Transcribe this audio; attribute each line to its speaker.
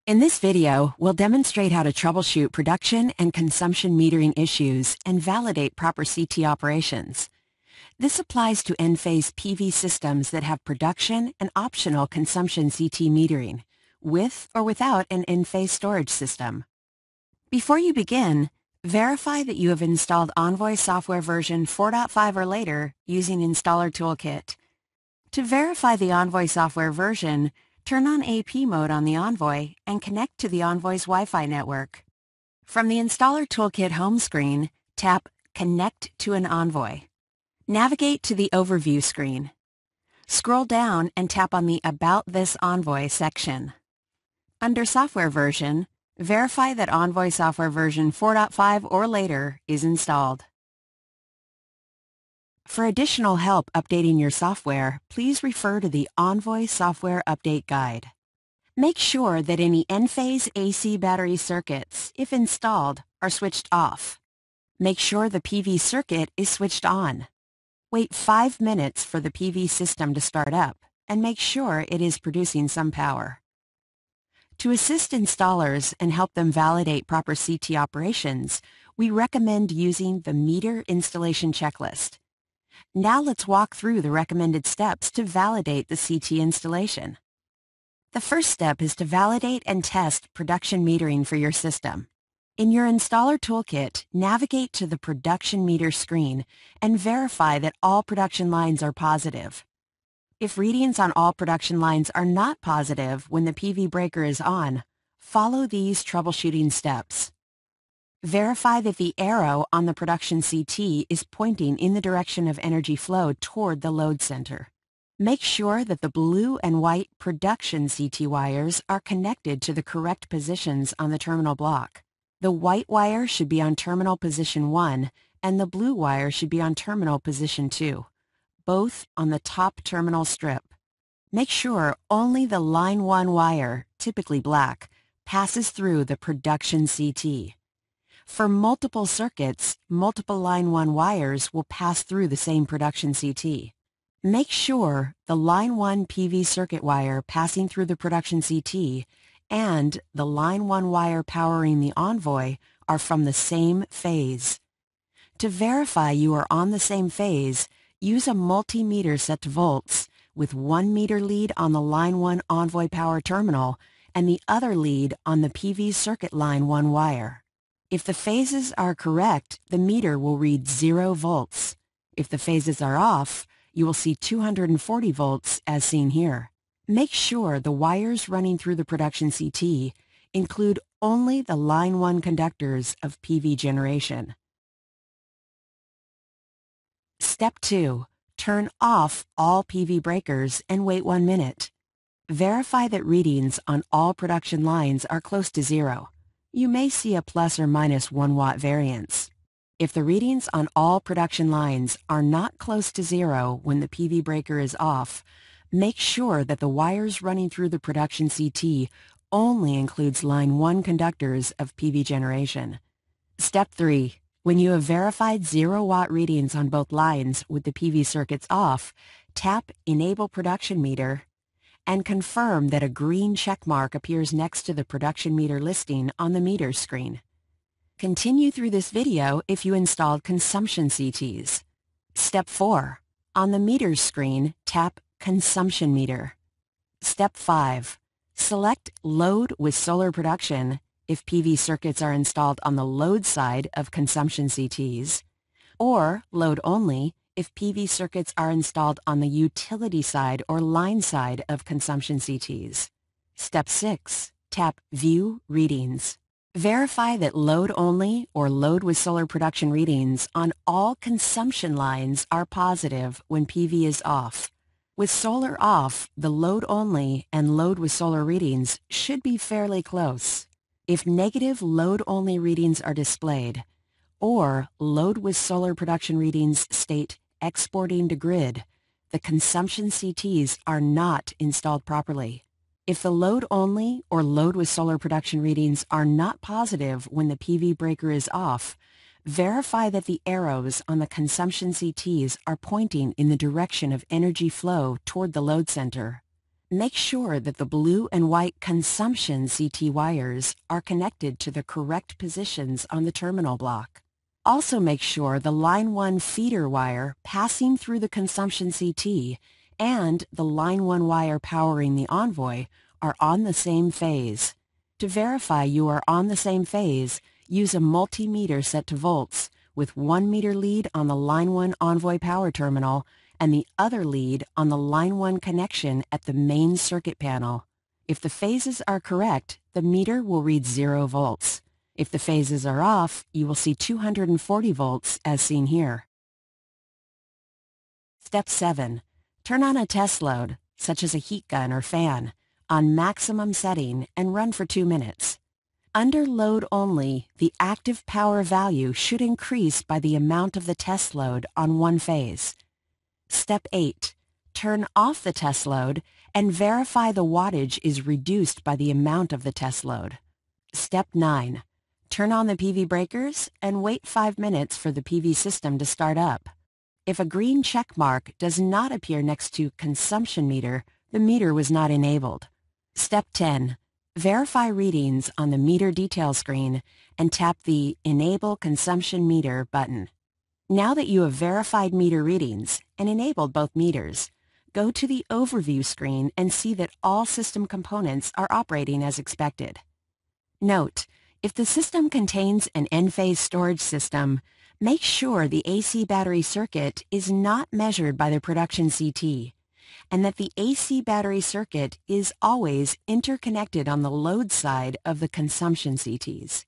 Speaker 1: In this video, we'll demonstrate how to troubleshoot production and consumption metering issues and validate proper CT operations. This applies to Enphase PV systems that have production and optional consumption CT metering, with or without an Enphase storage system. Before you begin, verify that you have installed Envoy software version 4.5 or later using Installer Toolkit. To verify the Envoy software version, turn on AP mode on the Envoy and connect to the Envoy's Wi-Fi network. From the Installer Toolkit home screen, tap Connect to an Envoy. Navigate to the Overview screen. Scroll down and tap on the About this Envoy section. Under Software Version, verify that Envoy software version 4.5 or later is installed. For additional help updating your software, please refer to the Envoy Software Update Guide. Make sure that any Enphase AC battery circuits, if installed, are switched off. Make sure the PV circuit is switched on. Wait 5 minutes for the PV system to start up, and make sure it is producing some power. To assist installers and help them validate proper CT operations, we recommend using the Meter Installation Checklist. Now let's walk through the recommended steps to validate the CT installation. The first step is to validate and test production metering for your system. In your Installer Toolkit, navigate to the Production Meter screen and verify that all production lines are positive. If readings on all production lines are not positive when the PV breaker is on, follow these troubleshooting steps. Verify that the arrow on the production CT is pointing in the direction of energy flow toward the load center. Make sure that the blue and white production CT wires are connected to the correct positions on the terminal block. The white wire should be on terminal position 1 and the blue wire should be on terminal position 2, both on the top terminal strip. Make sure only the line 1 wire, typically black, passes through the production CT. For multiple circuits, multiple line 1 wires will pass through the same production CT. Make sure the line 1 PV circuit wire passing through the production CT and the line 1 wire powering the Envoy are from the same phase. To verify you are on the same phase, use a multimeter set to volts with 1 meter lead on the line 1 Envoy power terminal and the other lead on the PV circuit line 1 wire. If the phases are correct, the meter will read 0 volts. If the phases are off, you will see 240 volts as seen here. Make sure the wires running through the production CT include only the line 1 conductors of PV generation. Step 2. Turn off all PV breakers and wait 1 minute. Verify that readings on all production lines are close to 0. You may see a plus or minus 1 watt variance. If the readings on all production lines are not close to 0 when the PV breaker is off, make sure that the wires running through the production CT only includes line 1 conductors of PV generation. Step 3. When you have verified 0 watt readings on both lines with the PV circuits off, tap Enable Production Meter and confirm that a green check mark appears next to the production meter listing on the meter screen. Continue through this video if you installed consumption CTs. Step 4. On the meters screen, tap Consumption Meter. Step 5. Select Load with Solar Production if PV circuits are installed on the load side of consumption CTs, or Load Only if PV circuits are installed on the utility side or line side of consumption CTs. Step 6. Tap View Readings. Verify that Load Only or Load with Solar Production readings on all consumption lines are positive when PV is off. With solar off, the Load Only and Load with Solar readings should be fairly close. If negative Load Only readings are displayed, or Load with Solar Production readings state Exporting to Grid, the consumption CTs are not installed properly. If the Load Only or Load with Solar Production readings are not positive when the PV breaker is off, verify that the arrows on the consumption CTs are pointing in the direction of energy flow toward the load center. Make sure that the blue and white consumption CT wires are connected to the correct positions on the terminal block. Also make sure the line 1 feeder wire passing through the consumption CT and the line 1 wire powering the Envoy are on the same phase. To verify you are on the same phase, use a multimeter set to volts with 1 meter lead on the line 1 Envoy power terminal and the other lead on the line 1 connection at the main circuit panel. If the phases are correct, the meter will read 0 volts. If the phases are off, you will see 240 volts as seen here. Step 7. Turn on a test load, such as a heat gun or fan, on maximum setting and run for 2 minutes. Under load only, the active power value should increase by the amount of the test load on one phase. Step 8. Turn off the test load and verify the wattage is reduced by the amount of the test load. Step 9. Turn on the PV breakers and wait 5 minutes for the PV system to start up. If a green check mark does not appear next to consumption meter, the meter was not enabled. Step 10. Verify readings on the meter detail screen and tap the Enable Consumption Meter button. Now that you have verified meter readings and enabled both meters, go to the Overview screen and see that all system components are operating as expected. Note, if the system contains an Enphase storage system, make sure the AC battery circuit is not measured by the production CT, and that the AC battery circuit is always interconnected on the load side of the consumption CTs.